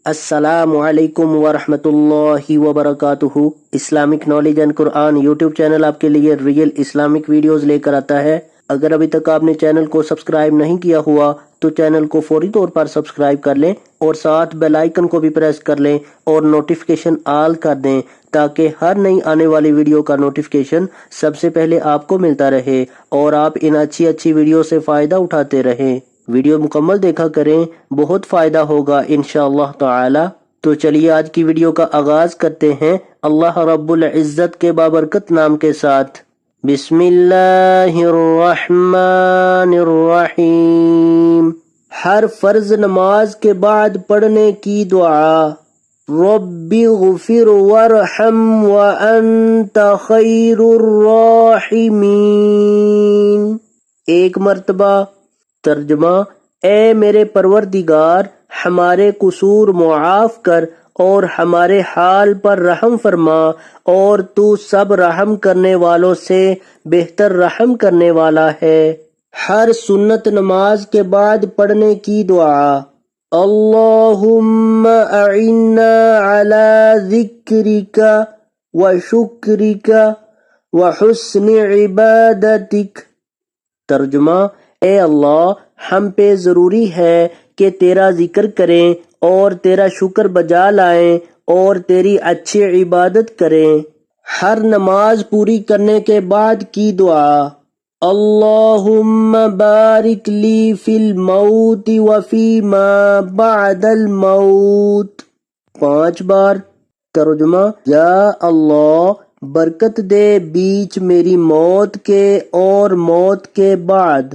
السلام علیکم ورحمۃ اللہ وبرکاتہ۔ Islamic knowledge and Quran YouTube channel آپ کے لیے ریئل اسلامک ویڈیوز لے کر آتا ہے۔ اگر ابھی تک آپ نے چینل کو سبسکرائب نہیں کیا ہوا تو چینل کو فوری طور پر سبسکرائب کر لیں اور ساتھ بیل آئیکن کو بھی پریس کر لیں اور نوٹیفیکیشن آل کر دیں تاکہ ہر نئی آنے والی ویڈیو کا نوٹیفیکیشن سب سے پہلے آپ کو ملتا رہے اور آپ ان اچھی ویڈیو سے فائدہ اٹھاتے رہیں۔ ویڈیو مکمل دیکھا کریں، بہت فائدہ ہوگا انشاءاللہ تعالی۔ تو چلیے آج کی ویڈیو کا آغاز کرتے ہیں اللہ رب العزت کے بابرکت نام کے ساتھ۔ بسم اللہ الرحمن الرحیم۔ ہر فرض نماز کے بعد پڑھنے کی دعا، رب اغفر وارحم وانت خیر الراحمین۔ ایک مرتبہ۔ ترجمہ، اے میرے پروردگار، ہمارے قصور معاف کر اور ہمارے حال پر رحم فرما، اور تو سب رحم کرنے والوں سے بہتر رحم کرنے والا ہے۔ ہر سنت نماز کے بعد پڑھنے کی دعا، اللہم اعنا علی ذکرک وشکرک وحسن عبادتک۔ ترجمہ، اے اللہ، ہم پہ ضروری ہے کہ تیرا ذکر کریں اور تیرا شکر بجا لائیں اور تیری اچھی عبادت کریں۔ ہر نماز پوری کرنے کے بعد کی دعا، اللہم بارک لی فی الموت وفی ما بعد الموت۔ 5 بار۔ ترجمہ، یا اللہ، برکت دے بیچ میری موت کے اور موت کے بعد۔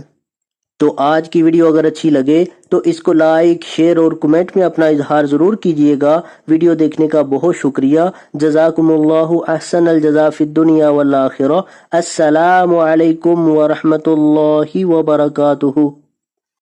تو آج کی ویڈیو اگر اچھی لگے تو اس کو لائک، شیئر اور کمنٹ میں اپنا اظہار ضرور کیجیے گا۔ ویڈیو دیکھنے کا بہت شکریہ۔ جزاکم اللہ احسن الجزاء فی الدنیا والآخرہ۔ السلام علیکم ورحمۃ اللہ وبرکاتہ۔